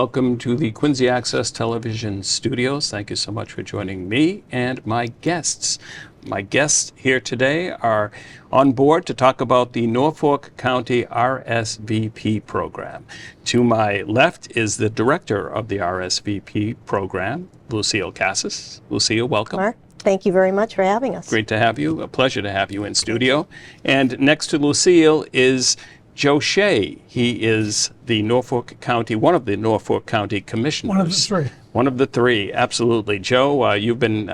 welcome to the Quincy Access Television studios. Thank you so much for joining me and my guests. My guests here today are on board to talk about the Norfolk County RSVP program. To my left is the director of the RSVP program, Lucille Cassis. Lucille, welcome. Mark, thank you very much for having us. Great to have you. A pleasure to have you in studio. And next to Lucille is Joe Shea. He is the Norfolk County, one of the Norfolk County commissioners. One of the three. One of the three, absolutely. Joe, you've been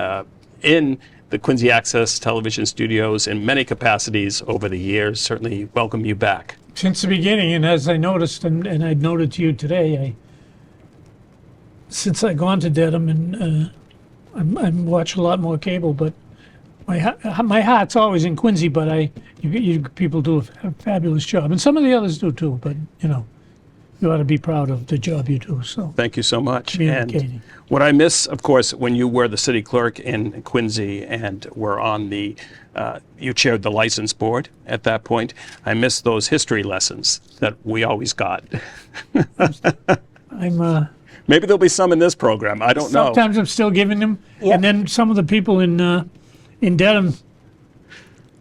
in the Quincy Access Television studios in many capacities over the years. Certainly welcome you back. Since the beginning, and as I noticed, and I noted to you today, since I've gone to Dedham, and I watch a lot more cable, but my heart's always in Quincy, but you people do a fabulous job, and some of the others do too, but you ought to be proud of the job you do. So thank you so much. And what I miss, of course, when you were the city clerk in Quincy and were on the, you chaired the license board at that point, I miss those history lessons that we always got. Maybe there'll be some in this program. I don't know. Sometimes I'm still giving them, Yep. and then some of the people in Dedham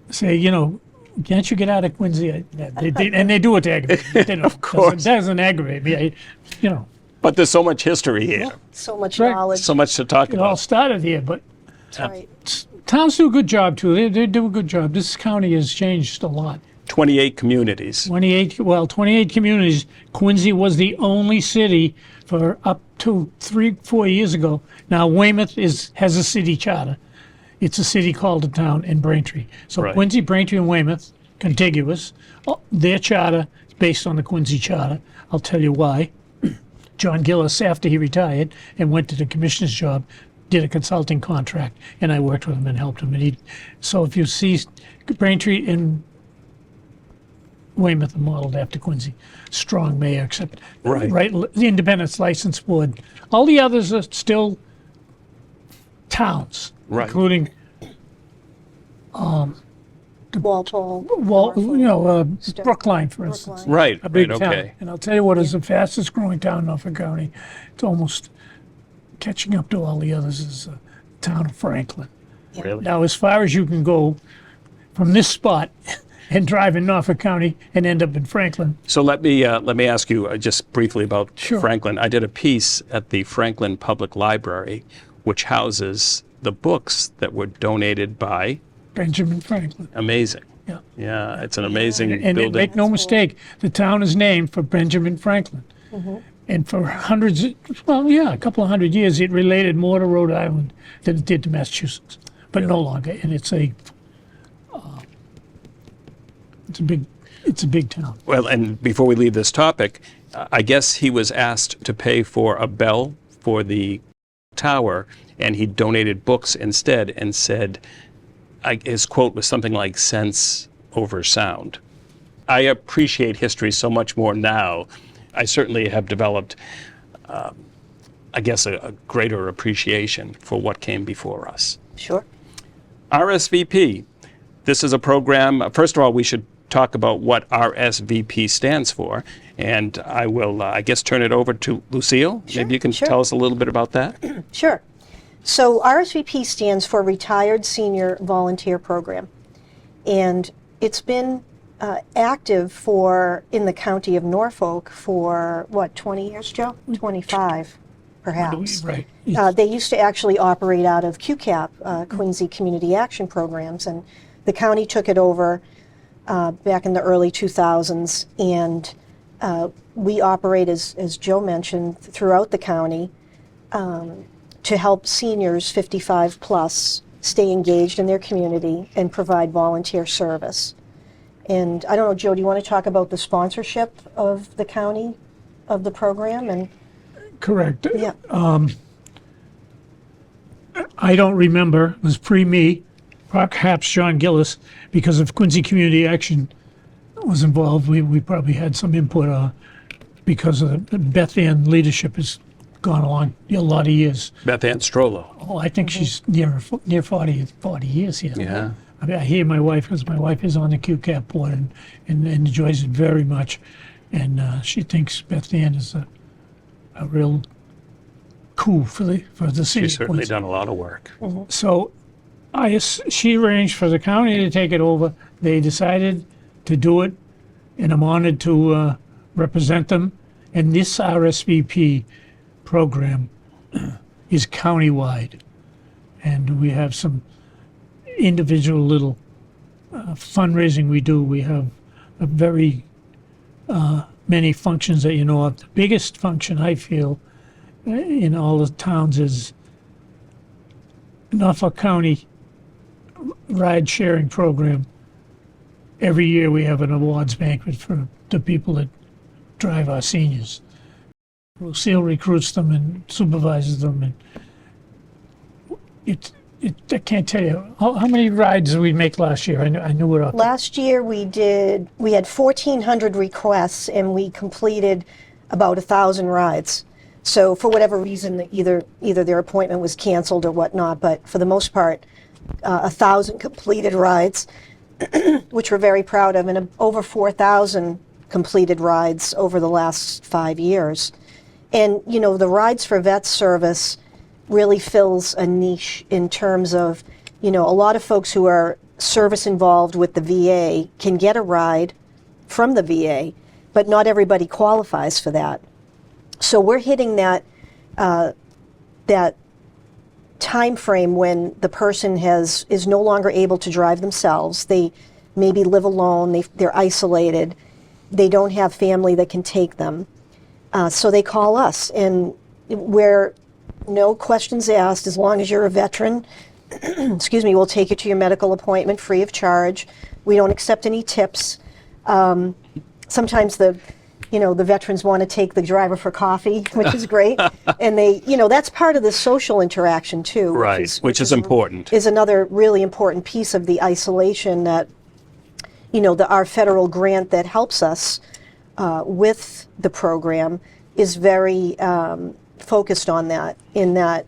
say, can't you get out of Quincy? And they do it to aggravate me. Of course. It doesn't aggravate me. But there's so much history here. So much Right. knowledge. So much to talk It all about. started here, but That's right. towns do a good job too. They do a good job. This county has changed a lot. 28 communities. 28 communities. Quincy was the only city for up to 3-4 years ago. Now Weymouth has a city charter. It's a city called a town in Braintree. So Right. Quincy, Braintree, and Weymouth, contiguous. Their charter is based on the Quincy charter. I'll tell you why. John Gillis, after he retired and went to the commissioner's job, did a consulting contract, and I worked with him and helped him. So if you see Braintree and Weymouth are modeled after Quincy. Strong mayor, except Right. the Independence License Board. All the others are still towns, Right. including Walpole. Brookline, for instance. Brookline. Right, A big right, town. okay. And I'll tell you what is the fastest growing town in Norfolk County. It's almost catching up to all the others is the town of Franklin. Really? Now, as far as you can go from this spot and drive in Norfolk County and end up in Franklin. So let me ask you just briefly about Sure. Franklin. I did a piece at the Franklin Public Library, which houses the books that were donated by. Benjamin Franklin. Amazing. Yeah. Yeah, it's an amazing And building. make no mistake, the town is named for Benjamin Franklin. And for a couple of hundred years, it related more to Rhode Island than it did to Massachusetts. But no longer. And it's a big town. Well, and before we leave this topic, I guess he was asked to pay for a bell for the tower, and he donated books instead and said, his quote was something like sense over sound. I appreciate history so much more now. I certainly have developed, I guess, a greater appreciation for what came before us. Sure. RSVP. This is a program, first of all, we should talk about what RSVP stands for. And I will, I guess, turn it over to Lucille. Sure, Maybe you can sure. tell us a little bit about that. Sure. So RSVP stands for Retired Senior Volunteer Program. And it's been active in the county of Norfolk for, 20 years, Joe? 25, perhaps. Right. They used to actually operate out of QCAP, Quincy Community Action Programs, and the county took it over back in the early 2000s, and we operate, as Joe mentioned, throughout the county to help seniors 55 plus stay engaged in their community and provide volunteer service. And I don't know, Joe, do you want to talk about the sponsorship of the county of the program? And Correct. yeah, I don't remember, it was pre-me, perhaps John Gillis, because of Quincy Community Action was involved. We probably had some input because of the Beth Ann leadership has gone along a lot of years. Beth Ann Strollo. Oh, I think she's near 40 years here. Yeah. I mean, I hear my wife, because my wife is on the QCAP board and enjoys it very much. And she thinks Beth Ann is a a real coup for the city. She's of certainly Quincy. done a lot of work. So she arranged for the county to take it over. They decided to do it, and I'm honored to represent them. And this RSVP program is countywide, and we have some individual little fundraising we do. We have a very many functions that you know of. The biggest function I feel in all the towns is Norfolk County ride sharing program. Every year we have an awards banquet for the people that drive our seniors. Lucille recruits them and supervises them, and I can't tell you how many rides did we make last year. I knew it off. Last year we had 1,400 requests and we completed about 1,000 rides. So for whatever reason, either their appointment was canceled or whatnot, but for the most part, 1,000 completed rides, which we're very proud of, and over 4,000 completed rides over the last 5 years. And, you know, the Rides for Vets service really fills a niche in terms of, you know, a lot of folks who are service involved with the VA can get a ride from the VA, but not everybody qualifies for that. So we're hitting that time frame when the person is no longer able to drive themselves. They maybe live alone, they're isolated, they don't have family that can take them. So they call us, and we're no questions asked, as long as you're a veteran, excuse me, we'll take you to your medical appointment free of charge. We don't accept any tips. Sometimes the veterans want to take the driver for coffee, which is great. And that's part of the social interaction too. Right, which is important. Is another really important piece of the isolation that, our federal grant that helps us with the program is very focused on that, in that,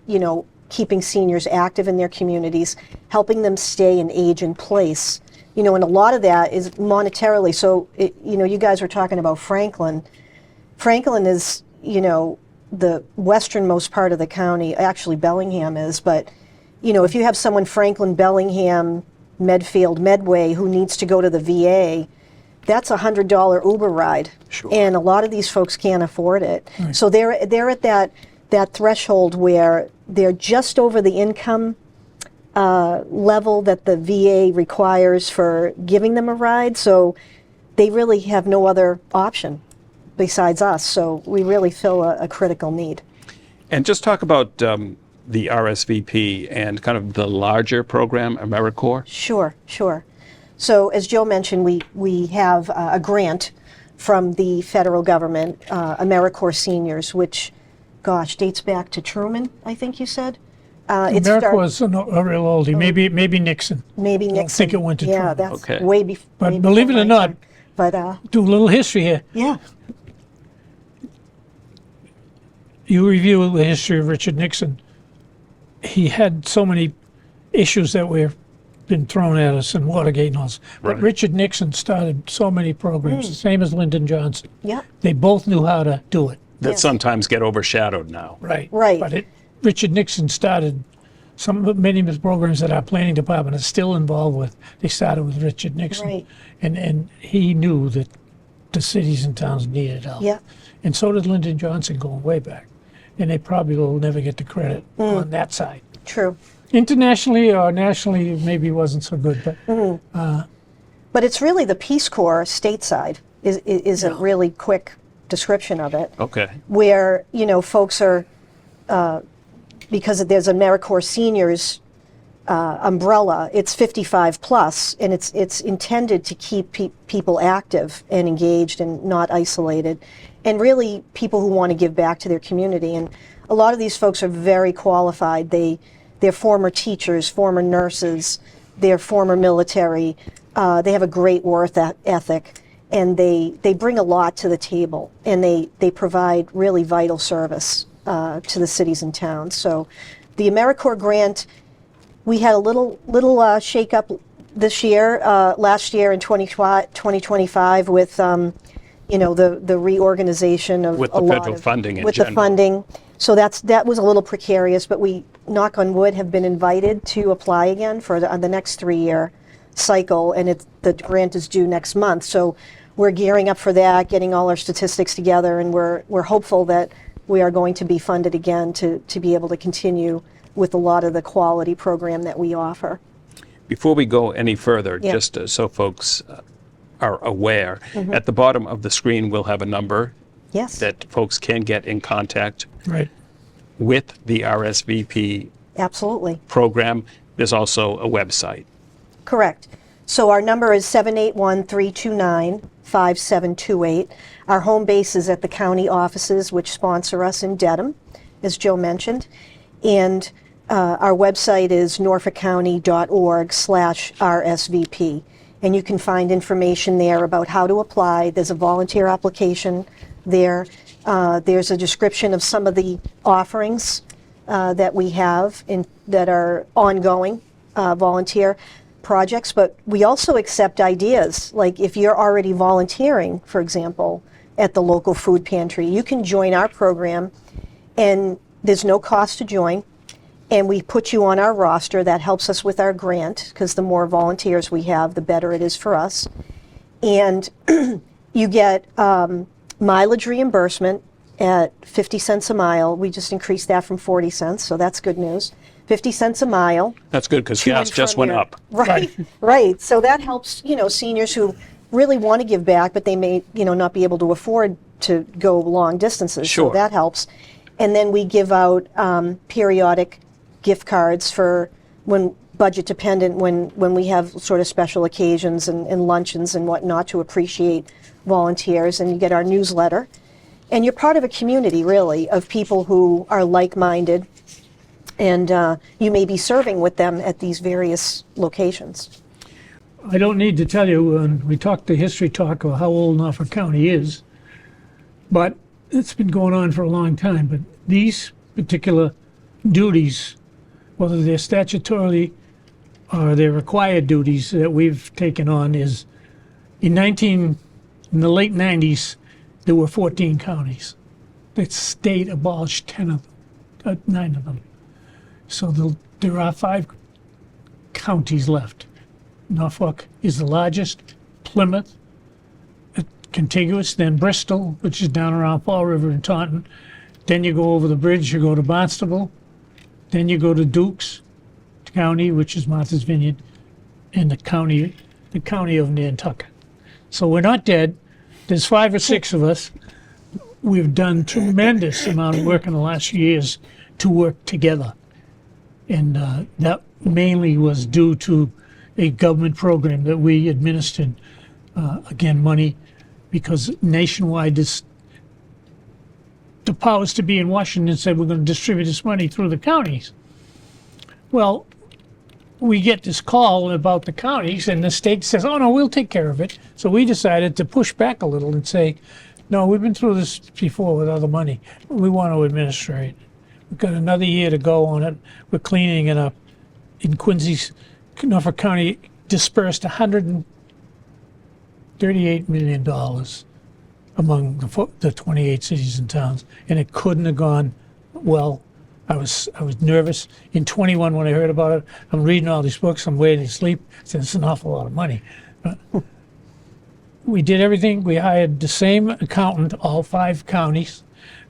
keeping seniors active in their communities, helping them stay and age in place. And a lot of that is monetarily. So, you guys were talking about Franklin. Franklin is, the westernmost part of the county. Actually, Bellingham is. But, if you have someone Franklin, Bellingham, Medfield, Medway who needs to go to the VA, that's a $100 Uber ride. Sure. And a lot of these folks can't afford it. Right. So they're at that threshold where they're just over the income level that the VA requires for giving them a ride, so they really have no other option besides us. So we really fill a critical need. And just talk about the RSVP and kind of the larger program, AmeriCorps. Sure. So as Joe mentioned, we have a grant from the federal government, AmeriCorps Seniors, which, dates back to Truman, I think you said. AmeriCorps was a real oldie. Maybe Nixon. Maybe Nixon. I don't think it went to Truman. Yeah, that's okay. way before. But believe it or not, do a little history here. Yeah. You review the history of Richard Nixon. He had so many issues that were been thrown at us in Watergate and all this. But Right. Richard Nixon started so many programs, the same as Lyndon Johnson. Yeah. They both knew how to do it. That Yes. sometimes get overshadowed now. Right. Right. But Richard Nixon started many of his programs that our planning department is still involved with. They started with Richard Nixon. Right. And he knew that the cities and towns needed help. Yeah. And so did Lyndon Johnson going way back. And they probably will never get the credit on that side. True. Internationally or nationally, maybe wasn't so good, but But it's really the Peace Corps stateside is a really quick description of it. Okay. Where, folks are, because there's AmeriCorps Seniors umbrella, it's 55 plus, and it's intended to keep people active and engaged and not isolated, and really people who want to give back to their community. And a lot of these folks are very qualified. They're former teachers, former nurses, they're former military. They have a great work ethic, and they bring a lot to the table, and they provide really vital service to the cities and towns. So the AmeriCorps grant, we had a little shake up this year, last year in 2025 with the reorganization of With a the lot federal of- funding in with the general. funding. So that was a little precarious, but we, knock on wood, have been invited to apply again for the next 3-year cycle, and the grant is due next month. So we're gearing up for that, getting all our statistics together, and we're hopeful that we are going to be funded again to be able to continue with a lot of the quality program that we offer. Before we go any further, Yeah. just so folks are aware, Mm-hmm. at the bottom of the screen we'll have a number Yes, that folks can get in contact Right. with the RSVP absolutely. program. There's also a website. Correct. So our number is 781-329-5728. Our home base is at the county offices, which sponsor us in Dedham, as Joe mentioned. And our website is norfolkcounty.org/RSVP. And you can find information there about how to apply. There's a volunteer application there. There's a description of some of the offerings that we have that are ongoing volunteer projects, but we also accept ideas. Like if you're already volunteering, for example, at the local food pantry, you can join our program, and there's no cost to join, and we put you on our roster. That helps us with our grant, because the more volunteers we have, the better it is for us. And you get mileage reimbursement at 50 cents a mile. We just increased that from 40 cents, so that's good news. 50 cents a mile. That's good because to gas and just from went your- up. Right, right. So that helps, seniors who really want to give back, but they may, not be able to afford to go long distances. Sure. So that helps. And then we give out periodic gift cards for when budget dependent, when we have sort of special occasions and luncheons and whatnot to appreciate volunteers. And you get our newsletter. And you're part of a community, really, of people who are like-minded, and you may be serving with them at these various locations. I don't need to tell you, when we talked the history talk of how old Norfolk County is, but it's been going on for a long time. But these particular duties, whether they're statutorily or they're required duties that we've taken on, is in the late 90s, there were 14 counties. The state abolished 9 of them. So there are 5 counties left. Norfolk is the largest, Plymouth, contiguous, then Bristol, which is down around Fall River and Taunton. Then you go over the bridge, you go to Barnstable. Then you go to Dukes County, which is Martha's Vineyard, and the county of Nantucket. So we're not dead. There's 5 or 6 of us. We've done tremendous amount of work in the last few years to work together. And that mainly was due to a government program that we administered, again, money, because nationwide the powers to be in Washington said we're going to distribute this money through the counties. Well, we get this call about the counties, and the state says, oh, no, we'll take care of it. So we decided to push back a little and say, no, we've been through this before with other money. We want to administrate. We've got another year to go on it. We're cleaning it up. In Quincy's, Norfolk County dispersed $138 million among the 28 cities and towns, and it couldn't have gone well. I was nervous. In 21, when I heard about it, I'm reading all these books, I'm waiting to sleep. I said, it's an awful lot of money. But we did everything. We hired the same accountant, all 5 counties,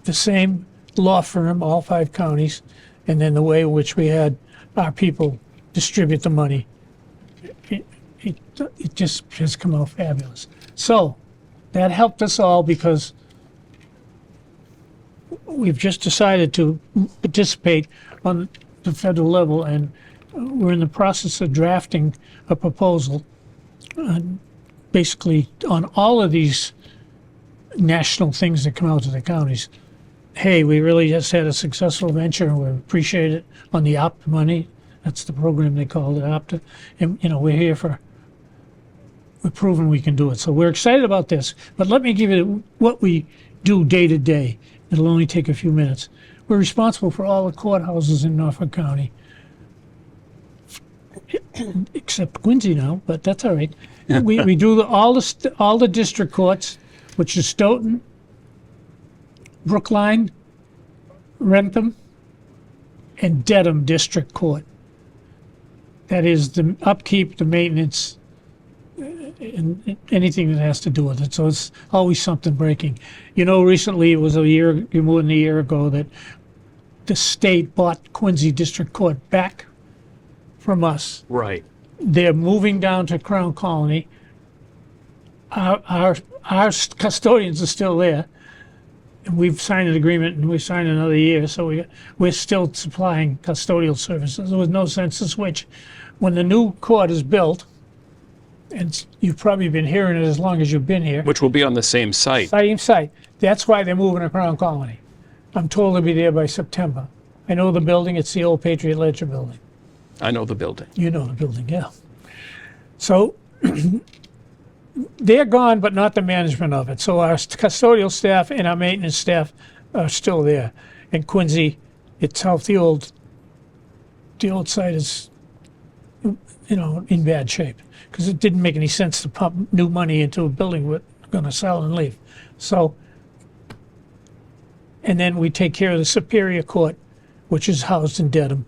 the same law firm, all 5 counties, and then the way in which we had our people distribute the money. It just has come out fabulous. So that helped us all, because we've just decided to participate on the federal level, and we're in the process of drafting a proposal basically on all of these national things that come out to the counties. Hey, we really just had a successful venture, and we appreciate it on the OPTA money. That's the program they called it, OPTA. And, we're here we're proving we can do it. So we're excited about this. But let me give you what we do day to day. It'll only take a few minutes. We're responsible for all the courthouses in Norfolk County, except Quincy now, but that's all right. We do all the district courts. which is Stoughton, Brookline, Rentham, and Dedham District Court. That is the upkeep, the maintenance, and anything that has to do with it. So it's always something breaking. You know, recently, it was more than a year ago, that the state bought Quincy District Court back from us. Right. They're moving down to Crown Colony. Our custodians are still there. And we've signed an agreement, and we signed another year, so we're still supplying custodial services. There was no sense to switch. When the new court is built, and you've probably been hearing it as long as you've been here, Which will be on the same site. same site. That's why they're moving to Crown Colony. I'm told they'll be there by September. I know the building, it's the old Patriot Ledger building. I know the building. You know the building, yeah. So they're gone, but not the management of it. So our custodial staff and our maintenance staff are still there. And Quincy itself, the old site is, you know, in bad shape, because it didn't make any sense to pump new money into a building we're going to sell and leave. So, and then we take care of the Superior Court, which is housed in Dedham.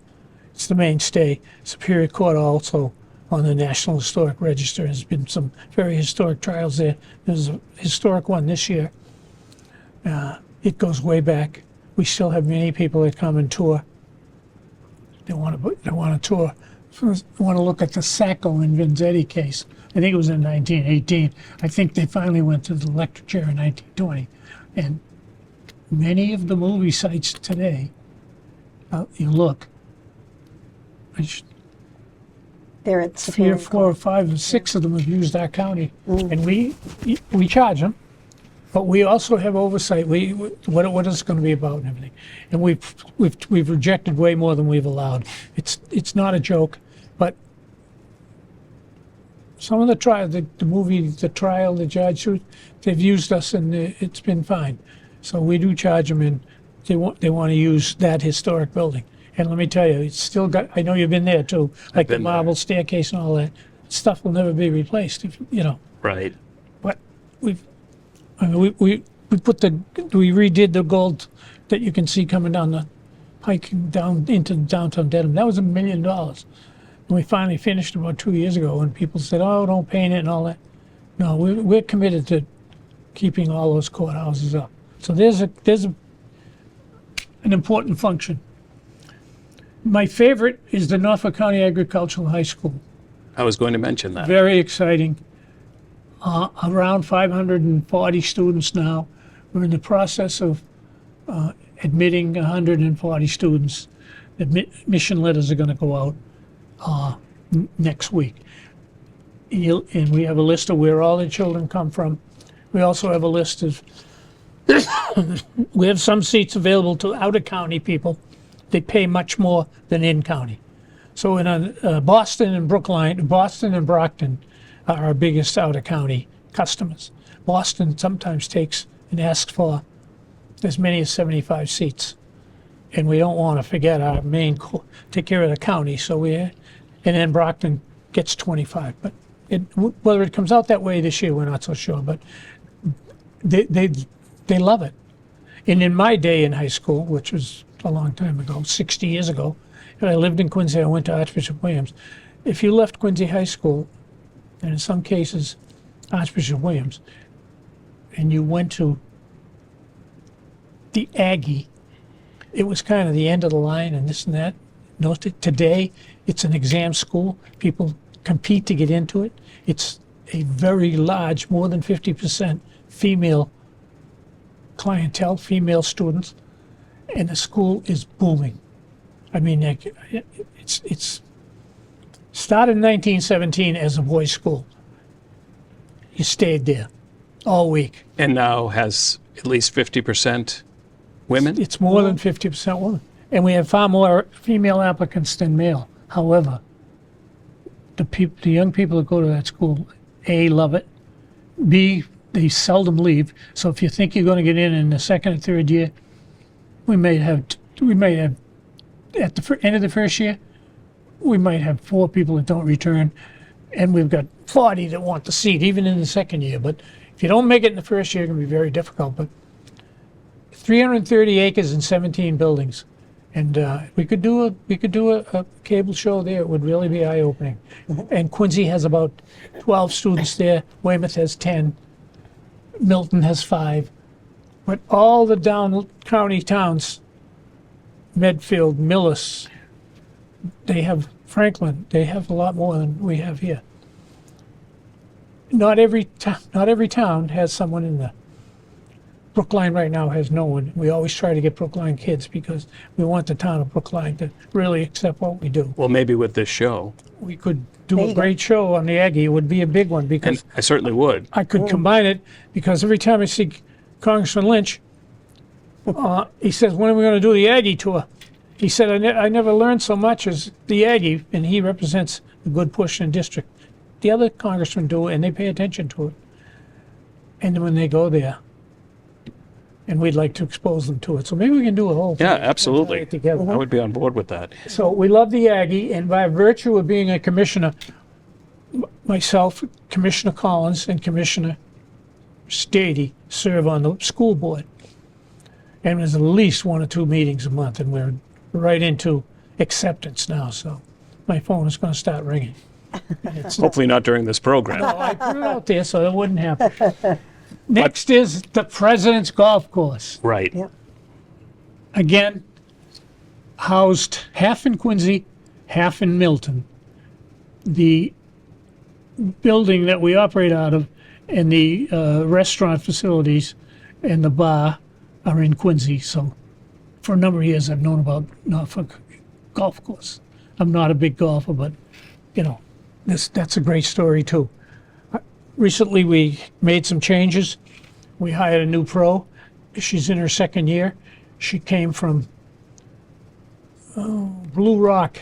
It's the mainstay. Superior Court also on the National Historic Register. There's been some very historic trials there. There's a historic one this year. It goes way back. We still have many people that come and tour. They want to tour. First, they want to look at the Sacco and Vanzetti case. I think it was in 1918. I think they finally went to the electric chair in 1920. And many of the movie sites today, you look, There at 3 or Superior 4 or 5 or 6 of them have used our county, and we charge them, but we also have oversight. What is it going to be about and everything, and we've rejected way more than we've allowed. It's not a joke, but some of the trial, the trial, the judge, they've used us and it's been fine. So we do charge them, and they want to use that historic building. And let me tell you, it's still got, I know you've been there too, like the been there. marble staircase and all that. Stuff will never be replaced, if, you know. Right. But we redid the gold that you can see coming down the pike and down into downtown Dedham. That was $1 million. And we finally finished about 2 years ago, and people said, oh, don't paint it and all that. No, we're committed to keeping all those courthouses up. So there's an important function. My favorite is the Norfolk County Agricultural High School. I was going to mention that. Very exciting. Around 540 students now. We're in the process of admitting 140 students. Admission letters are going to go out next week. And we have a list of where all the children come from. We also have a list of, we have some seats available to out-of-county people. They pay much more than in-county. So in Boston and Brookline, Boston and Brockton are our biggest out-of-county customers. Boston sometimes takes and asks for as many as 75 seats. And we don't want to forget our main, take care of the county, and then Brockton gets 25. But whether it comes out that way this year, we're not so sure, but they love it. And in my day in high school, which was a long time ago, 60 years ago, and I lived in Quincy, I went to Archbishop Williams. If you left Quincy High School, and in some cases Archbishop Williams, and you went to the Aggie, it was kind of the end of the line and this and that. No, today, it's an exam school. People compete to get into it. It's a very large, more than 50% female clientele, female students, and the school is booming. I mean, it's started in 1917 as a boys' school. You stayed there all week. And now has at least 50% women? It's more than 50% women. And we have far more female applicants than male. However, the young people that go to that school, A, love it, B, they seldom leave. So if you think you're going to get in the second or third year, we may have at the end of the first year, we might have 4 people that don't return, and we've got 40 that want the seat, even in the second year. But If you don't make it in the first year, it can be very difficult. But 330 acres and 17 buildings, and we could do a cable show there. It would really be eye-opening. And Quincy has about 12 students there. Weymouth has 10. Milton has 5. But all the down county towns, Medfield, Millis, they have Franklin. They have a lot more than we have here. Not every town has someone in there. Brookline right now has no one. We always try to get Brookline kids because we want the town of Brookline to really accept what we do. Well, maybe with this show, We could do There a you go. great show on the Aggie. It would be a big one and because I certainly would. I could combine it because every time I see Congressman Lynch, he says, when are we going to do the Aggie tour? He said, I never learned so much as the Aggie, and he represents a good portion of the district. The other congressmen do, and they pay attention to it. And then when they go there, and we'd like to expose them to it. So maybe we can do a whole Yeah, thing, absolutely. tie it together. I would be on board with that. So we love the Aggie, and by virtue of being a commissioner, myself, Commissioner Collins, and Commissioner Stady serve on the school board. And there's at least 1 or 2 meetings a month, and we're right into acceptance now, so my phone is going to start ringing. Hopefully not during this program. Oh, I put it out there so it wouldn't happen. Next is the President's Golf Course. Right. Yep. Again, housed half in Quincy, half in Milton. The building that we operate out of and the restaurant facilities and the bar are in Quincy. So for a number of years, I've known about Norfolk Golf Course. I'm not a big golfer, but, you know, that's a great story, too. Recently, we made some changes. We hired a new pro. She's in her 2nd year. She came from Blue Rock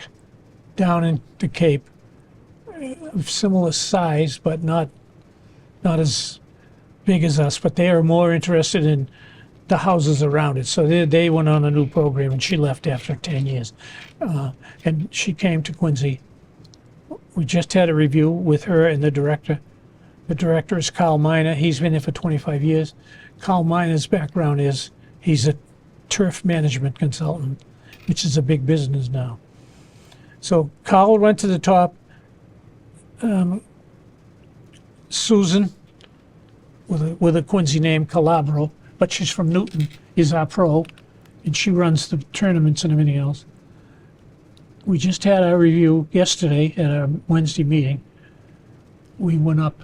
down in the Cape, of similar size, but not as big as us. But they are more interested in the houses around it. So they went on a new program, and she left after 10 years. And she came to Quincy. We just had a review with her and the director. The director is Carl Miner. He's been there for 25 years. Carl Miner's background is he's a turf management consultant, which is a big business now. So Carl went to the top. Susan, with a Quincy name, Calabro, but she's from Newton, is our pro, and she runs the tournaments and everything else. We just had our review yesterday at our Wednesday meeting. We went up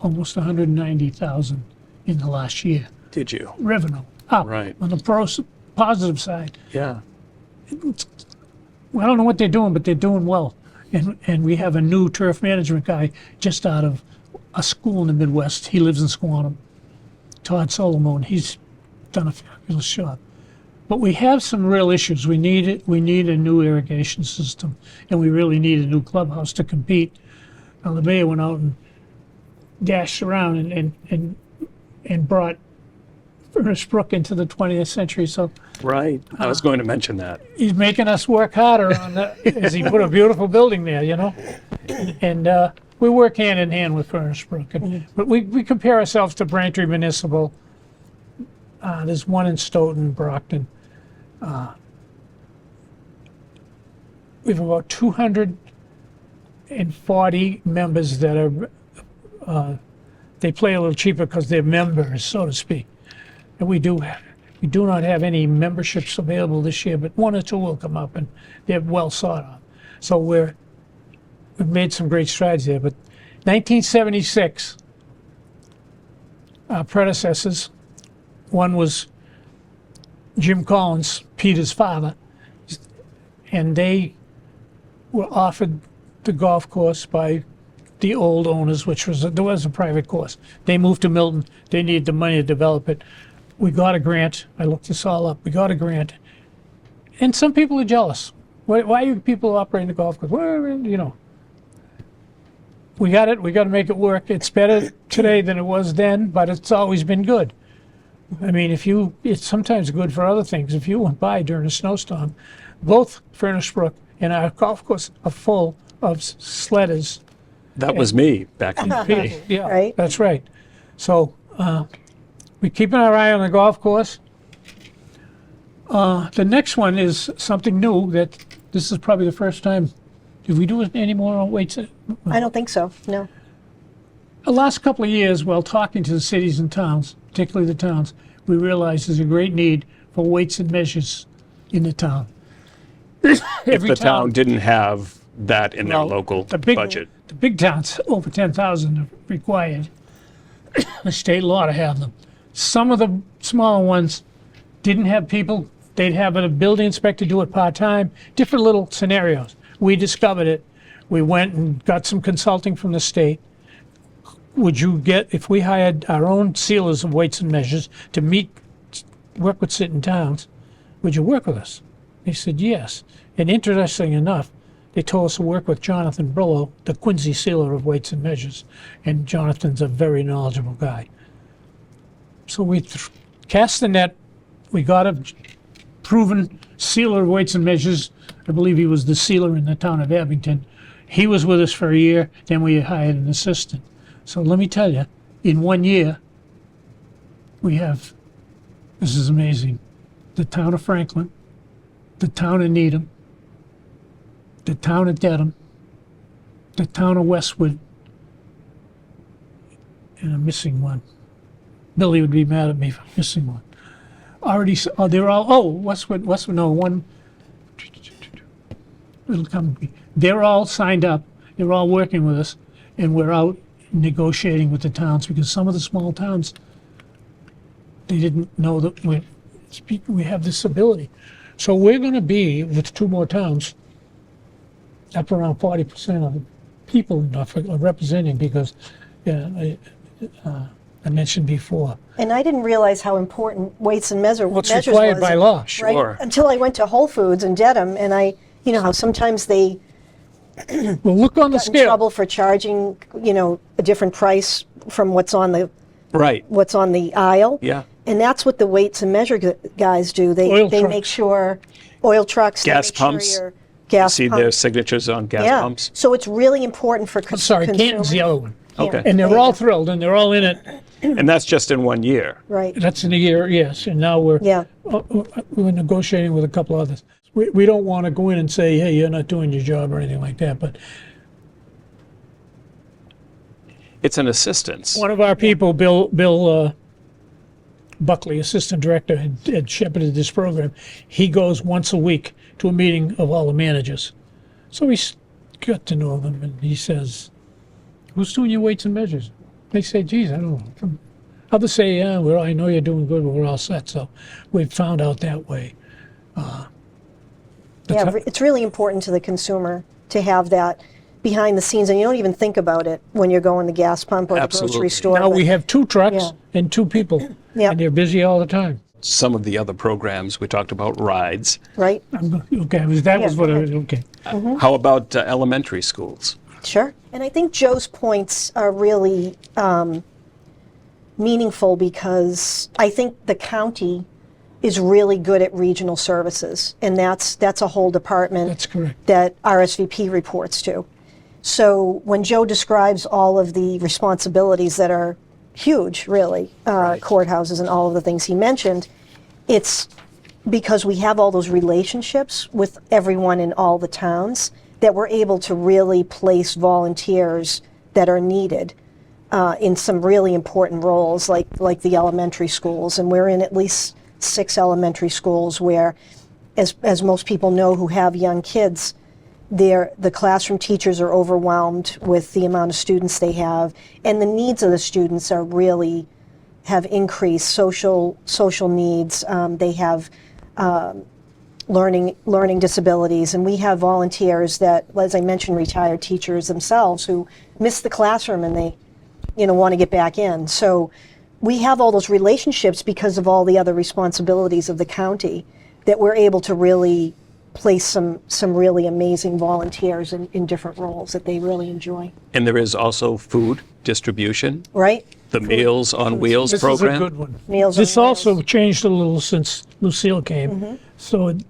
almost 190,000 in the last year. Did you? Revenue up. Right. On the positive side. Yeah. I don't know what they're doing, but they're doing well. And we have a new turf management guy just out of a school in the Midwest. He lives in Squantum. Todd Solomon. He's done a fabulous job. But we have some real issues. We need a new irrigation system, and we really need a new clubhouse to compete. Now, the mayor went out and dashed around and brought Furnace Brook into the 20th century. So Right. I was going to mention that. he's making us work harder on that as he put a beautiful building there, you know. And we work hand in hand with Furnace Brook. But we compare ourselves to Braintree Municipal. There's one in Stoughton, Brockton. We have about 240 members that are, they play a little cheaper because they're members, so to speak. And we do not have any memberships available this year, but 1 or 2 will come up, and they're well sought out. So we've made some great strides there. But 1976, our predecessors, one was Jim Collins, Peter's father, and they were offered the golf course by the old owners, there was a private course. They moved to Milton. They needed the money to develop it. We got a grant. I looked this all up. We got a grant. And some people are jealous. Why are people operating the golf course? Well, you know. We got it. We got to make it work. It's better today than it was then, but it's always been good. I mean, it's sometimes good for other things. If you went by during a snowstorm, both Furnace Brook and our golf course are full of sledders. That was me back in the day. Yeah, Right. that's right. So we're keeping our eye on the golf course. The next one is something new that this is probably the first time. Did we do any more on weights? I don't think so, no. The last couple of years, while talking to the cities and towns, particularly the towns, we realized there's a great need for weights and measures in the town. If the town didn't have that in their Well, local the big, budget. The big towns, over 10,000 are required. The state law to have them. Some of the smaller ones didn't have people. They'd have a building inspector do it part-time, different little scenarios. We discovered it. We went and got some consulting from the state. Would you get, if we hired our own sealers of weights and measures to work with certain towns, would you work with us? They said yes. And interesting enough, they told us to work with Jonathan Brillo, the Quincy sealer of weights and measures. And Jonathan's a very knowledgeable guy. So we cast the net. We got a proven sealer of weights and measures. I believe he was the sealer in the town of Abington. He was with us for a year. Then we hired an assistant. So let me tell you, in 1 year, we have, this is amazing, the town of Franklin, the town of Needham, the town of Dedham, the town of Westwood, and I'm missing one. Billy would be mad at me for missing one. Already, they're all, Westwood, no, one, it'll come to me. They're all signed up, they're all working with us, and we're out negotiating with the towns, because some of the small towns, they didn't know that we have this ability. So we're going to be, with 2 more towns, up around 40% of the people in Norfolk are representing, because I mentioned before. And I didn't realize how important weights and measures What's required by law. Right? Sure. Until I went to Whole Foods in Dedham, and how sometimes they Well, look on the got in scale. trouble for charging, a different price from what's on the Right. aisle. Yeah. And that's what the weights and measure guys do. They Oil make trucks. sure oil trucks, they Gas make sure pumps. your gas See pump- their signatures on gas yeah. pumps. So it's really important for I'm sorry, Canton's the other one. Okay. And they're all thrilled, and they're all in it. And that's just in 1 year. Right. That's in a year, yes. And now we're Yeah. we're negotiating with a couple others. We don't want to go in and say, hey, you're not doing your job or anything like that. But It's an assistance. one of our people, Bill Buckley, assistant director, had shepherded this program. He goes once a week to a meeting of all the managers. So we got to know them, and he says, who's doing your weights and measures? They say, geez, I don't know. Others say, yeah, I know you're doing good, but we're all set. So we found out that way. Yeah, it's really important to the consumer to have that behind the scenes, and you don't even think about it when you're going to the gas pump or the Absolutely. grocery store. Now but- we have 2 trucks Yeah. and 2 people, Yeah. and they're busy all the time. Some of the other programs, we talked about rides. right? Okay, that was Yeah, what go I ahead. okay. How about elementary schools? Sure. And I think Joe's points are really meaningful, because I think the county is really good at regional services, and that's a whole department That's correct. that RSVP reports to. So when Joe describes all of the responsibilities that are huge, really, courthouses and all of the things he mentioned, it's because we have all those relationships with everyone in all the towns that we're able to really place volunteers that are needed in some really important roles, like the elementary schools. And we're in at least 6 elementary schools where, as most people know who have young kids, the classroom teachers are overwhelmed with the amount of students they have, and the needs of the students are really have increased. Social needs. They have learning disabilities, and we have volunteers that, as I mentioned, retired teachers themselves who miss the classroom and they, want to get back in. So we have all those relationships because of all the other responsibilities of the county that we're able to really place some really amazing volunteers in different roles that they really enjoy. And there is also food distribution, Right? the Meals on Wheels This program. is a good one. Meals on This Wheels. also changed a little since Lucille came, so it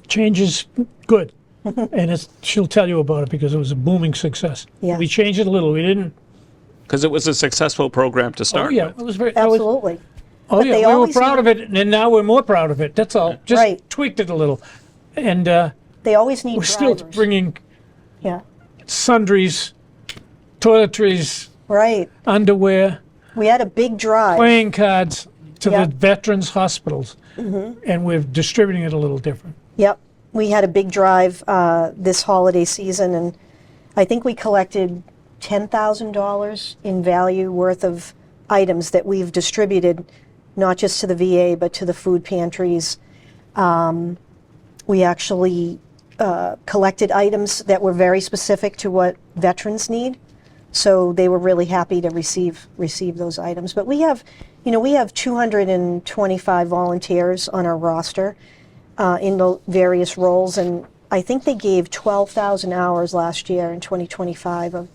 changes good. And she'll tell you about it because it was a booming success. Yeah. We changed it a little. We didn't Because it was a successful program to Oh, start yeah, with. it was very, that was- Absolutely. oh, But yeah, they we were always proud of it, and now we're more proud of it. That's all. Just Right. tweaked it a little. And They always need we're still drivers. bringing Yeah, sundries, toiletries, right. underwear, We had a big drive. playing cards to Yeah. the veterans hospitals, and we're distributing it a little different. Yep. We had a big drive this holiday season, and I think we collected $10,000 in value worth of items that we've distributed, not just to the VA, but to the food pantries. We actually collected items that were very specific to what veterans need. So they were really happy to receive those items. But we have 225 volunteers on our roster in the various roles, and I think they gave 12,000 hours last year in 2025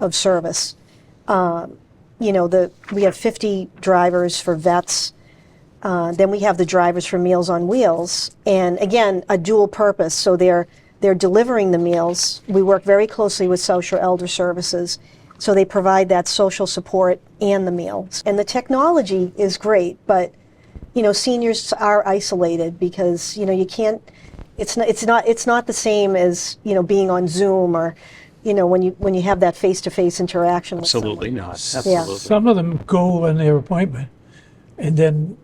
of service. We have 50 drivers for vets. Then we have the drivers for Meals on Wheels, and again, a dual purpose. So they're delivering the meals. We work very closely with Social Elder Services, so they provide that social support and the meals. And the technology is great, but seniors are isolated because you can't. It's not the same as being on Zoom or when you have that face-to-face interaction with Absolutely someone. not. Absolutely. Some of them go on their appointment, and then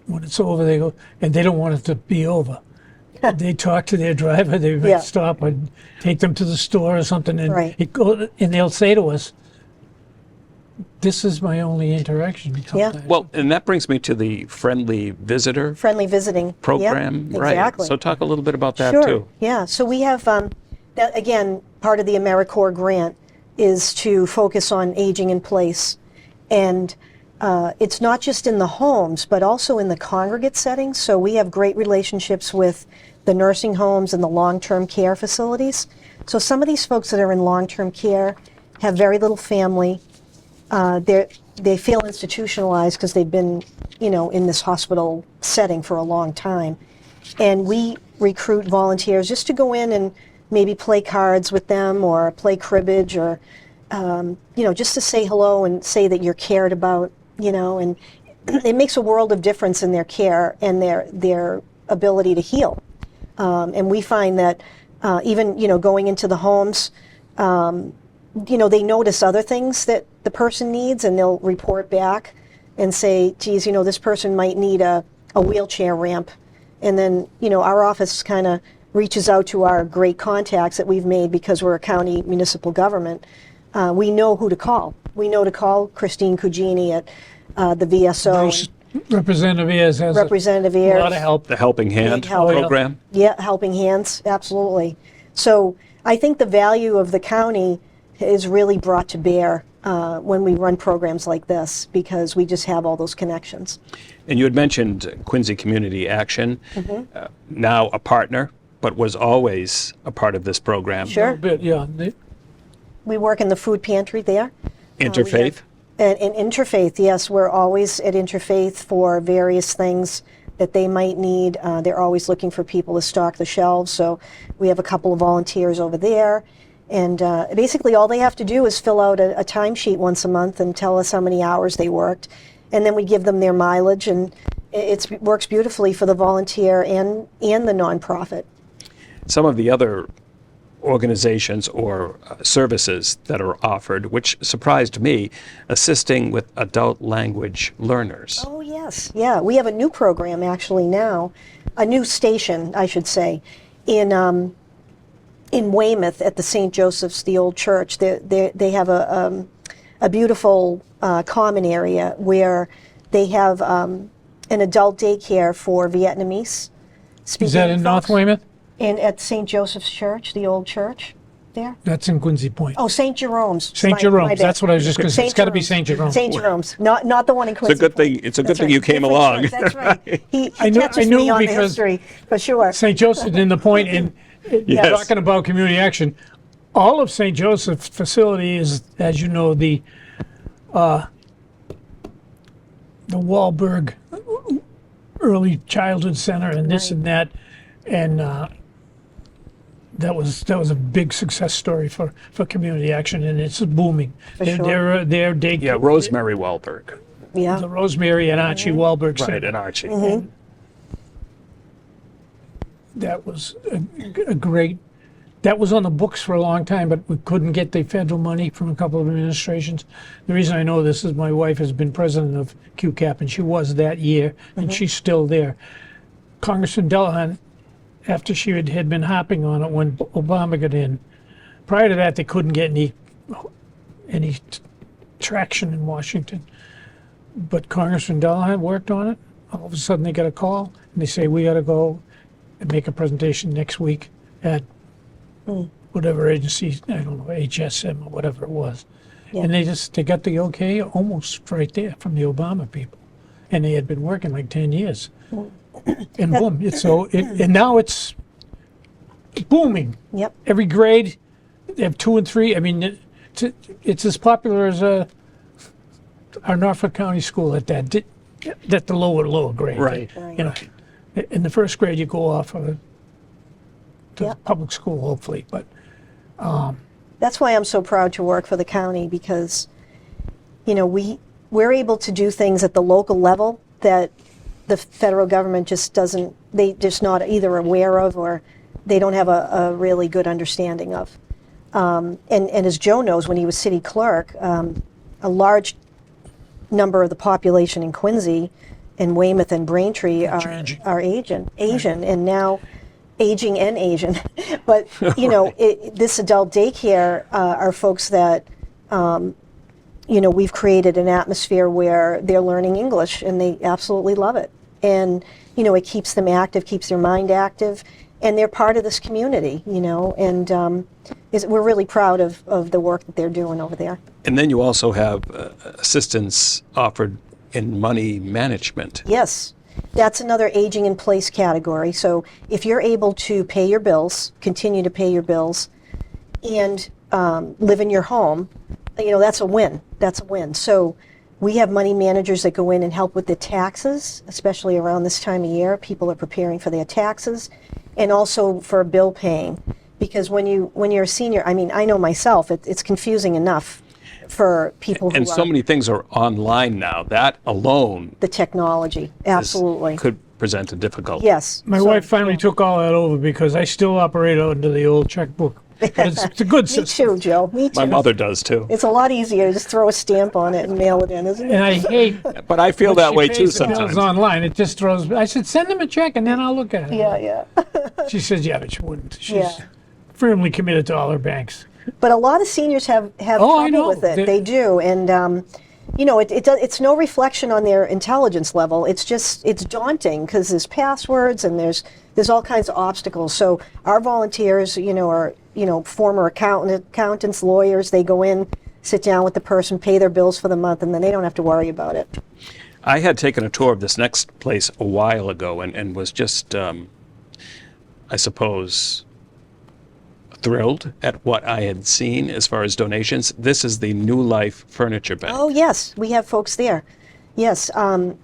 when it's over, they go, and they don't want it to be over. They talk to their driver. They might Yeah. stop and take them to the store or something, and Right. and they'll say to us, "This is my only interaction." Yeah. sometimes." Well, and that brings me to the friendly visitor Friendly visiting program. Yep, Right. exactly. So talk a little bit about that Sure. too. Yeah. So we have that again. Part of the AmeriCorps grant is to focus on aging in place, and it's not just in the homes, but also in the congregate settings. So we have great relationships with the nursing homes and the long-term care facilities. So some of these folks that are in long-term care have very little family. They feel institutionalized because they've been, in this hospital setting for a long time. And we recruit volunteers just to go in and maybe play cards with them or play cribbage or, just to say hello and say that you're cared about, and it makes a world of difference in their care and their ability to heal. And we find that even, going into the homes, they notice other things that the person needs and they'll report back and say, geez, this person might need a wheelchair ramp. And then, our office kind of reaches out to our great contacts that we've made because we're a county municipal government. We know who to call. We know to call Christine Cugini at the VSO. Bruce, Representative Ayers has Representative a Ayers. lot of help. The Helping Hand help. program. Yeah, Helping Hands, absolutely. So I think the value of the county is really brought to bear when we run programs like this because we just have all those connections. And you had mentioned Quincy Community Action, Mm-hmm. now a partner, but was always a part of this program. Sure. But yeah, We work in the food pantry there. Interfaith. And Interfaith, yes, we're always at Interfaith for various things that they might need. They're always looking for people to stock the shelves, so we have a couple of volunteers over there. And basically all they have to do is fill out a timesheet once a month and tell us how many hours they worked. And then we give them their mileage, and it works beautifully for the volunteer and the nonprofit. Some of the other organizations or services that are offered, which surprised me, assisting with adult language learners. Oh, yes. Yeah, we have a new program actually now, a new station, I should say, in Weymouth at the St. Joseph's, the old church. They have a beautiful common area where they have an adult daycare for Vietnamese speaking is that in North folks. Weymouth? And at St. Joseph's Church, the old church there. That's in Quincy Point. Oh, St. Jerome's. St. My Jerome's. bad. That's what I was just going to say. It's got to be St. Jerome's. St. Jerome's, not the one in Quincy. It's a good Point. thing. It's a good That's thing right. you came Different along. church, That's right. He I knew catches me on the because- history for sure. St. Joseph in the Point, and Yes. talking about community action, all of St. Joseph's facility is, as you know, the Wahlberg Early Childhood Center and this Right. and that, and that was a big success story for Community Action, and it's booming. sure. Their day, Yeah, Rosemary Wahlberg. Yeah. the Rosemary and Archie Wahlberg Right, Center. and Archie. That was a great. That was on the books for a long time, but we couldn't get the federal money from a couple of administrations. The reason I know this is my wife has been president of QCAP, and she was that year, and she's still there. Congressman Delahunt, after she had been hopping on it when Obama got in, prior to that they couldn't get any traction in Washington. But Congressman Delahunt worked on it. All of a sudden they got a call, and they say, we got to go and make a presentation next week at whatever agency, I don't know, HSM or whatever it was. Yeah. And they got the okay almost right there from the Obama people. And they had been working like 10 years. And boom, and now it's booming. Yep. Every grade, they have 2 and 3. I mean, it's as popular as our Norfolk County school at that the lower grade. Right. You know, in the first grade you go off to Yep. public school, hopefully. But That's why I'm so proud to work for the county, because, you know, we're able to do things at the local level that the federal government just doesn't, they just not either aware of, or they don't have a really good understanding of. And as Joe knows, when he was city clerk, a large number of the population in Quincy and Weymouth and Braintree are Asian, and now aging and Asian. But, you know, this adult daycare are folks that, you know, we've created an atmosphere where they're learning English, and they absolutely love it. And, you know, it keeps them active, keeps their mind active, and they're part of this community, you know, and we're really proud of the work that they're doing over there. And then you also have assistance offered in money management. Yes, that's another aging in place category. So if you're able to pay your bills, continue to pay your bills, and live in your home, you know, that's a win. That's a win. So we have money managers that go in and help with the taxes, especially around this time of year. People are preparing for their taxes, and also for bill paying. Because when you're a senior, I mean, I know myself, it's confusing enough for people who And so many things are online now. That alone the technology, absolutely. could present a difficulty. Yes. my So, wife finally took all that over because I still operate under the old checkbook. But it's a good Me system. too, Joe. Me too. My mother does too. It's a lot easier to just throw a stamp on it and mail it in, isn't it? And I hate But I feel that she way pays too the bills sometimes. online. It just throws. I said, send them a check and then I'll look at it. Yeah. She says, yeah, but she wouldn't. She's Yeah. firmly committed to all her banks. But a lot of seniors have Oh, I trouble know. with it. They do, and you know, it's no reflection on their intelligence level. It's daunting because there's passwords and there's all kinds of obstacles. So our volunteers, you know, are former accountants, lawyers. They go in, sit down with the person, pay their bills for the month, and then they don't have to worry about it. I had taken a tour of this next place a while ago and was just, I suppose, thrilled at what I had seen as far as donations. This is the New Life Furniture Bank. Oh yes, we have folks there. Yes,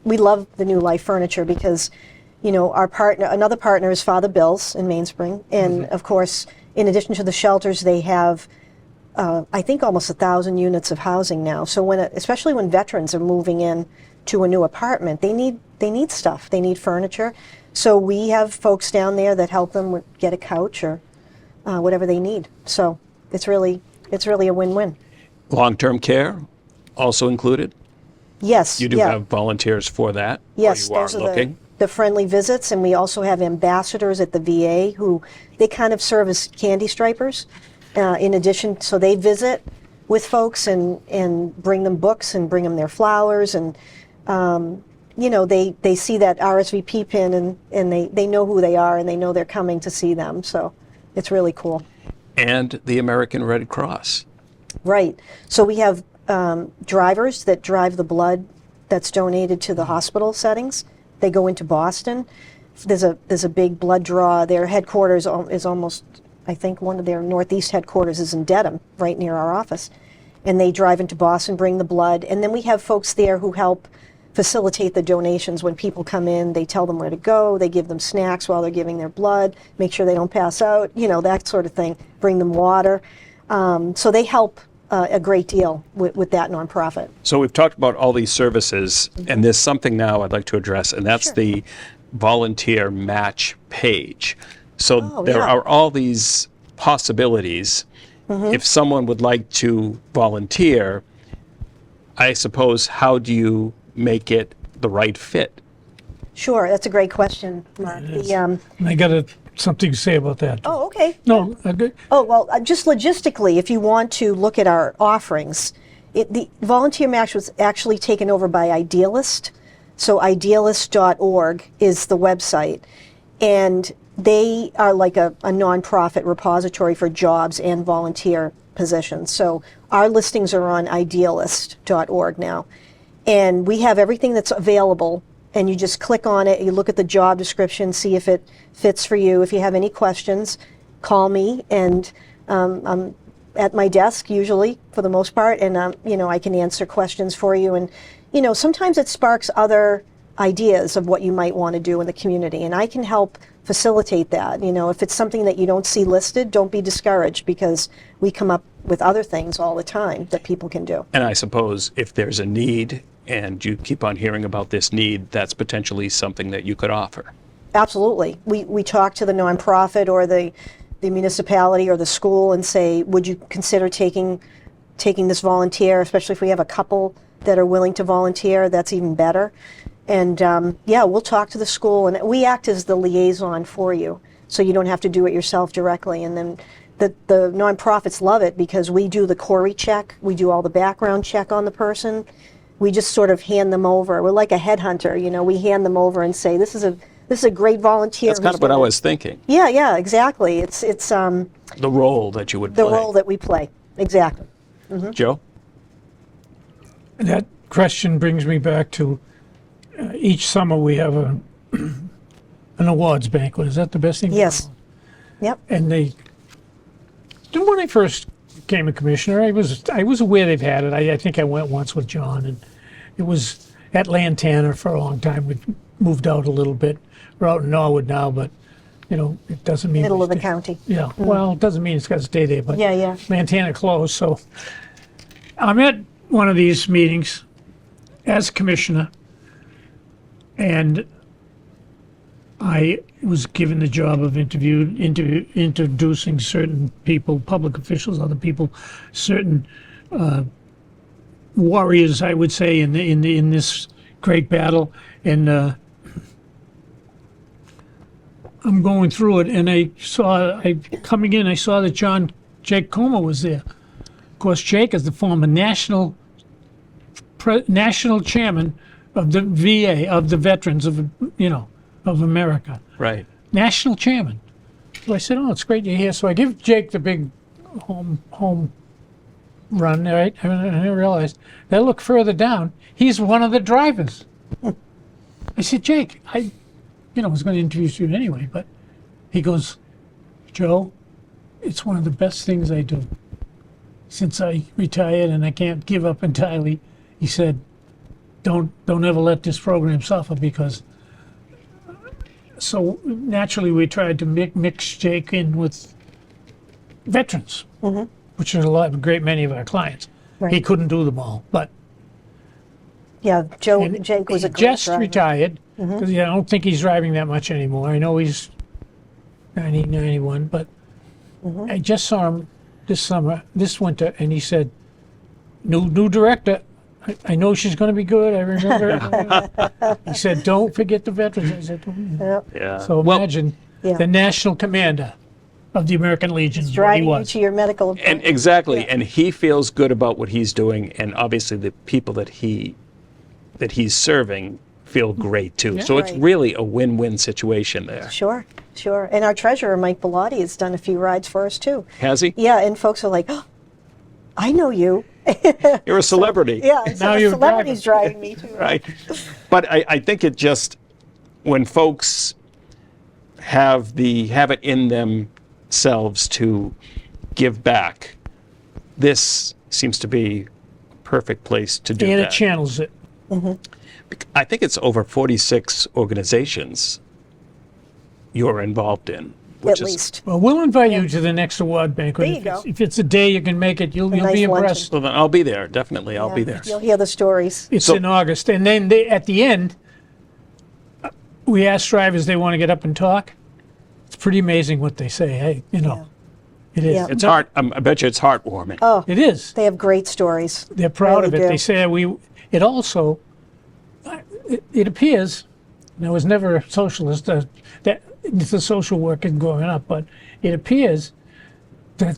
we love the New Life Furniture because, you know, another partner is Father Bill's in Mainspring, and of course, in addition to the shelters, they have, I think, almost 1,000 units of housing now. So especially when veterans are moving in to a new apartment, they need stuff. They need furniture. So we have folks down there that help them get a couch or whatever they need. So it's really a win-win. Long-term care also included. Yes. You do yeah. have volunteers for that. Yes, or you are those are looking. the friendly visits, and we also have ambassadors at the VA who they kind of serve as candy stripers. In addition, so they visit with folks and bring them books and bring them their flowers, and you know, they see that RSVP pin and they know who they are and they know they're coming to see them. So it's really cool. And the American Red Cross. Right. So we have drivers that drive the blood that's donated to the hospital settings. They go into Boston. There's a big blood draw. Their headquarters is almost, I think one of their northeast headquarters is in Dedham, right near our office. And they drive into Boston, bring the blood. And then we have folks there who help facilitate the donations. When people come in, they tell them where to go, they give them snacks while they're giving their blood, make sure they don't pass out, that sort of thing, bring them water. So they help a great deal with that nonprofit. So we've talked about all these services, and there's something now I'd like to address, and that's Sure. the volunteer match page. So there yeah. are all these possibilities. If someone would like to volunteer, I suppose, how do you make it the right fit? Sure, that's a great question, Mark. And I got something to say about that. Oh, okay. No, good. Oh, well, just logistically, if you want to look at our offerings, the Volunteer Match was actually taken over by Idealist. So idealist.org is the website. And they are like a nonprofit repository for jobs and volunteer positions. So our listings are on idealist.org now. And we have everything that's available. And you just click on it, you look at the job description, see if it fits for you. If you have any questions, call me, and I'm at my desk usually for the most part, and I can answer questions for you. And sometimes it sparks other ideas of what you might want to do in the community, and I can help facilitate that. If it's something that you don't see listed, don't be discouraged, because we come up with other things all the time that people can do. And I suppose if there's a need and you keep on hearing about this need, that's potentially something that you could offer. Absolutely. We talk to the nonprofit or the municipality or the school and say, would you consider taking this volunteer, especially if we have a couple that are willing to volunteer, that's even better. And we'll talk to the school, and we act as the liaison for you, so you don't have to do it yourself directly. And then the nonprofits love it because we do the Corey check, we do all the background check on the person. We just sort of hand them over. We're like a headhunter, we hand them over and say, this is a great volunteer. That's kind of what I was thinking. Yeah, exactly. It's The role that you would the play. role that we play. Exactly. Joe? That question brings me back to each summer we have an awards banquet. Is that the best thing? Yes. Yep. And when I first became a commissioner, I was aware they've had it. I think I went once with John, and it was at Lantana for a long time. We've moved out a little bit. We're out in Norwood now, but it doesn't mean Middle we of the stay- county. Yeah, well, it doesn't mean it's got to stay there, but Yeah. Lantana closed. So I'm at one of these meetings as commissioner, and I was given the job of introducing certain people, public officials, other people, certain warriors, I would say, in this great battle. And I'm going through it, and coming in, I saw that Jake Comer was there. Of course, Jake is the former national chairman of the VA, of the Veterans of America. Right. National chairman. So I said, oh, it's great you're here. So I give Jake the big home run, right? And I realized, I look further down, he's one of the drivers. I said, Jake, I was going to introduce you anyway, but he goes, Joe, it's one of the best things I do. Since I retired and I can't give up entirely, he said, don't ever let this program suffer, because so naturally we tried to mix Jake in with veterans, which are a great many of our clients. Right. He couldn't do them all, but Yeah, Jake was he a great just driver. retired, because I don't think he's driving that much anymore. I know he's 90, 91, but I just saw him this winter, and he said, new director. I know she's going to be good. I remember her. He said, don't forget the veterans. I said, Yep. Yeah. so imagine Yeah. the national commander of the American Legion. What he Driving you was. to your medical And appointment. exactly, and he feels good about what he's doing, and obviously the people that he's serving feel great too. So it's Right. really a win-win situation there. Sure. And our treasurer, Mike Bellotti, has done a few rides for us too. Has he? Yeah, and folks are like, oh, I know you. You're a celebrity. Yeah, Now so you're the celebrity's driving me too. Right. But I think it just, when folks have it in themselves to give back, this seems to be a perfect place to do And that. it channels it. I think it's over 46 organizations you're involved in. At least. Well, we'll invite you to the next award banquet. There you go. If it's a day you can make it, you'll nice be luncheon. impressed. So then I'll be there, definitely. I'll be Yeah, there. You'll hear the stories. It's So- in August, and then at the end, we ask drivers they want to get up and talk. It's pretty amazing what they say. Hey, it is. Yeah. It's I bet you it's heartwarming. Oh, It is. they have great stories. They're proud Really of it. do. They say it also. It appears. And I was never a socialist. That the social work and growing up, but it appears that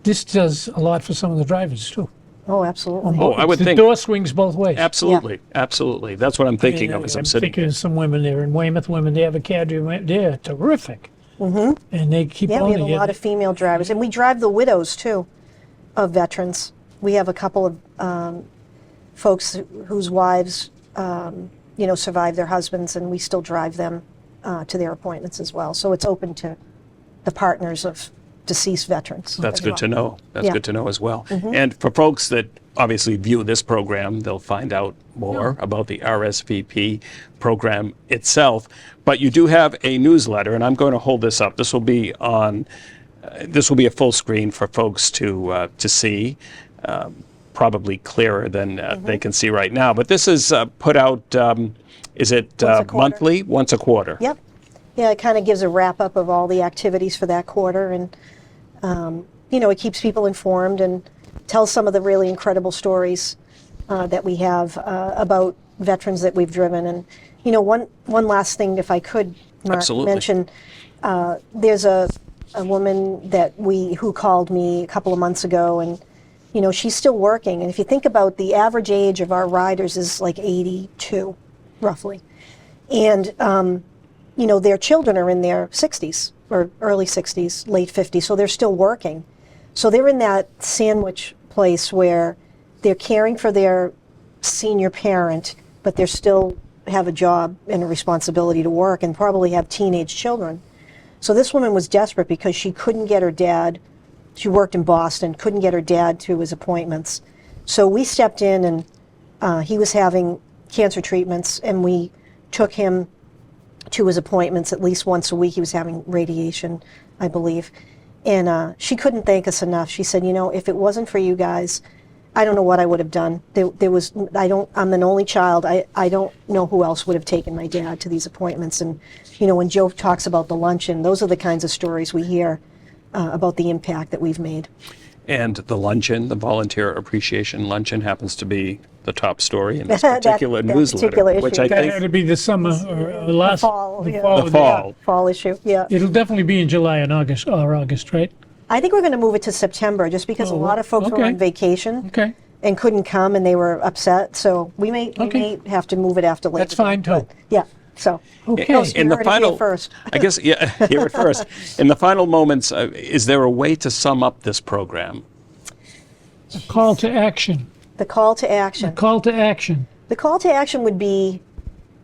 this does a lot for some of the drivers too. Oh, absolutely. Oh, I would the think. door swings both ways. Absolutely. Absolutely. That's what I'm thinking of as I'm sitting thinking here. of some women there in Weymouth. Women, they have a cadre. They're terrific. Mm-hmm. And they keep Yeah, on. we have a lot of female drivers, and we drive the widows too, of veterans. We have a couple of folks whose wives, survived their husbands, and we still drive them to their appointments as well. So it's open to the partners of deceased veterans. That's as good well. to know. That's Yeah. good to know as well. And for folks that obviously view this program, they'll find out more about the RSVP program itself. But you do have a newsletter, and I'm going to hold this up. This will be on. This will be a full screen for folks to see. Probably clearer than they can see right now. But this is put out. Is it Once a quarter. monthly? Once a quarter. Yep. Yeah, it kind of gives a wrap up of all the activities for that quarter, and it keeps people informed and tells some of the really incredible stories that we have about veterans that we've driven. And one last thing, if I could, Mark, Absolutely. mention, there's a woman who called me a couple of months ago, and she's still working. And if you think about the average age of our riders is like 82, roughly, and their children are in their 60s or early 60s, late 50s, so they're still working. So they're in that sandwich place where they're caring for their senior parent, but they still have a job and a responsibility to work and probably have teenage children. So this woman was desperate because she couldn't get her dad. She worked in Boston, couldn't get her dad to his appointments. So we stepped in, and he was having cancer treatments, and we took him to his appointments at least once a week. He was having radiation, I believe. And she couldn't thank us enough. She said, if it wasn't for you guys, I don't know what I would have done. I'm an only child. I don't know who else would have taken my dad to these appointments. And, when Joe talks about the luncheon, those are the kinds of stories we hear about the impact that we've made. And the luncheon, the volunteer appreciation luncheon, happens to be the top story in this That particular newsletter, particular which issue. I That had think to be the summer or last fall, yeah. fall. the fall. Fall issue, yeah. It'll definitely be in July and August, right? I think we're going to move it to September just because a lot of folks were okay. on vacation Okay. and couldn't come, and they were upset. So we may have to move it after Labor That's fine, Day, too. but, yeah, so. Okay. You In the heard it here final, first. I guess, yeah, hear it first. In the final moments, is there a way to sum up this program? Call to action. The call to action. Call to action. The call to action would be,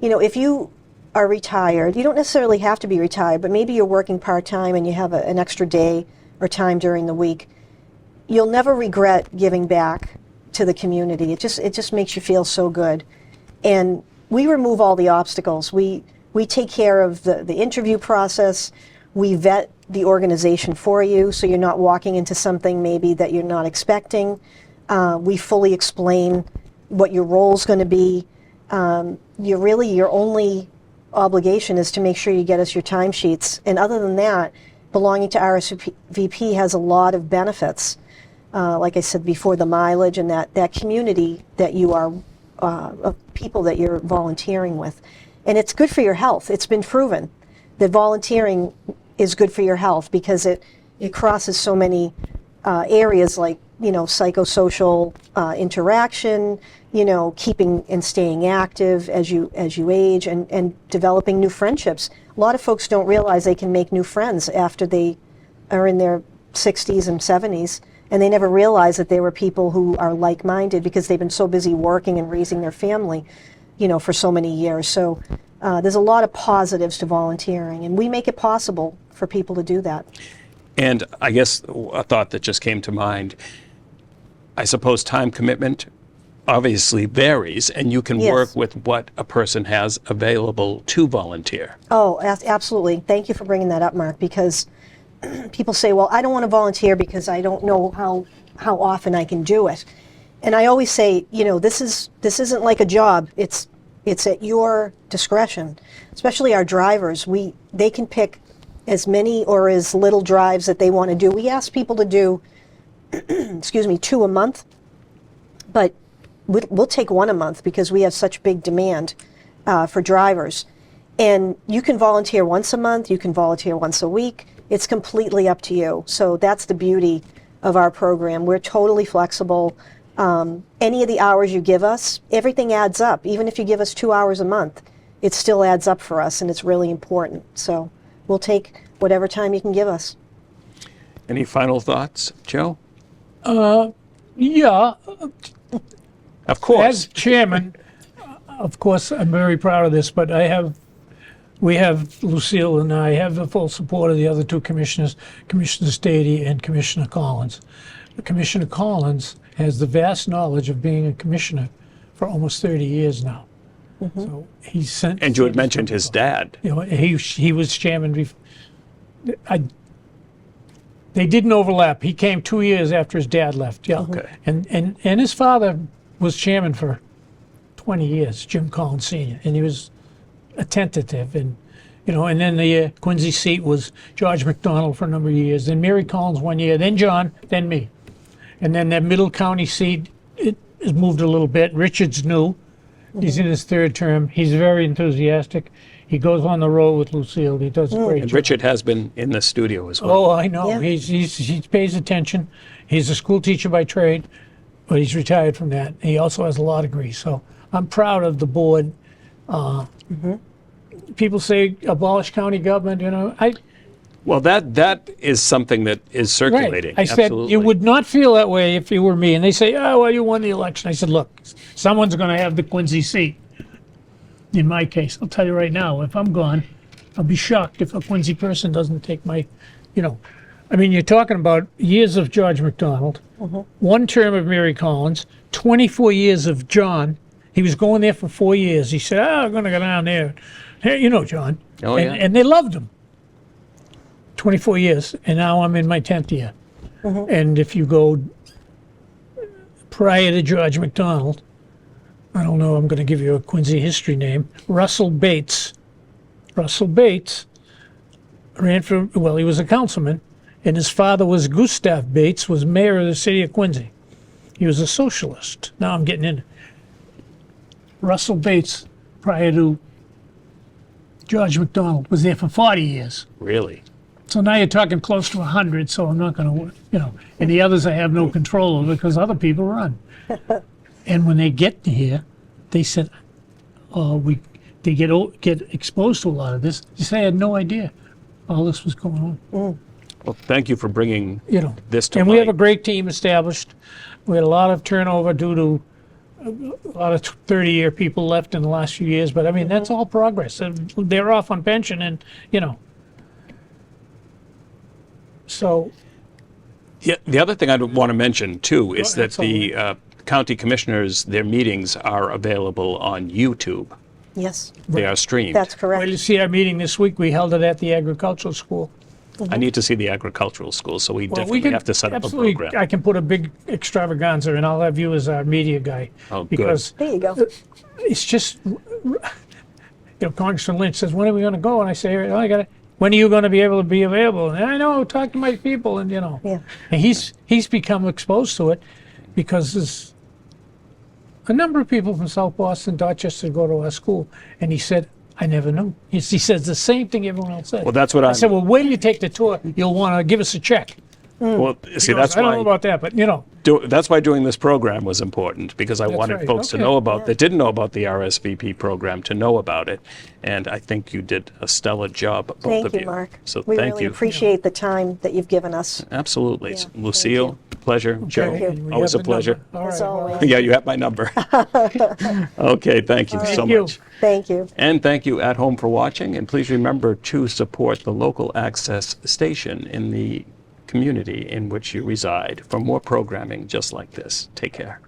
if you are retired, you don't necessarily have to be retired, but maybe you're working part-time and you have an extra day or time during the week. You'll never regret giving back to the community. It just makes you feel so good. And we remove all the obstacles. We take care of the interview process. We vet the organization for you, so you're not walking into something maybe that you're not expecting. We fully explain what your role's going to be. Your only obligation is to make sure you get us your timesheets. And other than that, belonging to RSVP has a lot of benefits. Like I said before, the mileage and that community that you are, of people that you're volunteering with. And it's good for your health. It's been proven that volunteering is good for your health because it crosses so many areas like, psychosocial interaction, keeping and staying active as you age and developing new friendships. A lot of folks don't realize they can make new friends after they are in their 60s and 70s, and they never realize that they were people who are like-minded because they've been so busy working and raising their family, for so many years. So there's a lot of positives to volunteering, and we make it possible for people to do that. And I guess a thought that just came to mind, I suppose time commitment obviously varies, and you can Yes. work with what a person has available to volunteer. Oh, absolutely. Thank you for bringing that up, Mark, because people say, well, I don't want to volunteer because I don't know how often I can do it. And I always say, this isn't like a job. It's at your discretion. Especially our drivers, they can pick as many or as little drives that they want to do. We ask people to do, 2 a month, but we'll take 1 a month because we have such big demand for drivers. And you can volunteer once a month, you can volunteer once a week. It's completely up to you. So that's the beauty of our program. We're totally flexible. Any of the hours you give us, everything adds up. Even if you give us 2 hours a month, it still adds up for us, and it's really important. So we'll take whatever time you can give us. Any final thoughts, Joe? Yeah, Of course. as chairman, of course, I'm very proud of this, but we have, Lucille and I have the full support of the other two commissioners, Commissioner Stady and Commissioner Collins. Commissioner Collins has the vast knowledge of being a commissioner for almost 30 years now. So he's sent. And you had mentioned his dad. He was chairman before. They didn't overlap. He came 2 years after his dad left. Yeah. Okay. And his father was chairman for 20 years, Jim Collins Sr., and he was attentive, and and then the Quincy seat was George McDonald for a number of years, then Mary Collins 1 year, then John, then me, and then that Middle County seat it has moved a little bit. Richard's new; he's in his 3rd term. He's very enthusiastic. He goes on the road with Lucille. He does a great And job. Richard has been in the studio as well. Oh, I know. Yeah. He pays attention. He's a school teacher by trade, but he's retired from that. He also has a law degree. So I'm proud of the board. People say abolish county government. Well, that is something that is circulating. I said Absolutely. you would not feel that way if you were me. And they say, oh, well, you won the election. I said, look, someone's going to have the Quincy seat. In my case, I'll tell you right now, if I'm gone, I'll be shocked if a Quincy person doesn't take my, I mean, you're talking about years of George McDonald, 1 term of Mary Collins, 24 years of John. He was going there for 4 years. He said, I'm going to go down there. Hey, John. Oh, yeah. And they loved him. 24 years, and now I'm in my 10th year. And if you go prior to George McDonald, I don't know, I'm going to give you a Quincy history name, Russell Bates. Russell Bates ran for, well, he was a councilman, and his father was Gustav Bates, was mayor of the city of Quincy. He was a socialist. Now I'm getting in. Russell Bates, prior to George McDonald, was there for 40 years. Really? So now you're talking close to 100, so I'm not going to, and the others I have no control over because other people run. And when they get here, they said, they get exposed to a lot of this. They say, I had no idea all this was going on. Well, thank you for bringing this to And light. we have a great team established. We had a lot of turnover due to a lot of 30-year people left in the last few years, but I mean, that's all progress. And they're off on pension and, so. Yeah, the other thing I want to mention, too, is that that's all the county commissioners, their meetings are available on YouTube. Yes, They are streamed. that's Well, correct. you see our meeting this week, we held it at the agricultural school. I need to see the agricultural school, so we Well, definitely have to set up a absolutely, program. I can put a big extravaganza and I'll have you as our media guy. Oh, good. Because There you go. it's just, Congressman Lynch says, when are we going to go? And I say, oh, when are you going to be able to be available? And I know, talk to my people, and Yeah. And he's become exposed to it because there's a number of people from South Boston, Dorchester go to our school, and he said, I never knew. He says the same thing everyone else says. Well, that's what I I'm... said, well, wait till you take the tour. You'll want to give us a check. Well, see, He goes, that's I don't know why... about that, but That's why doing this program was important, because I wanted right. folks to Okay. know about, that didn't know about the RSVP program, to know about it. And I think you did a stellar job, both Thank of you, you. Mark. So We thank really you. appreciate the time that you've given us. Absolutely. Yeah, thank Lucille, pleasure. Joe, you. And we always have a the pleasure. number. All As right, always. Yeah, you have my number. Okay, thank you so Thank you. much. Thank you. And thank you at home for watching. And please remember to support the local access station in the community in which you reside for more programming just like this. Take care.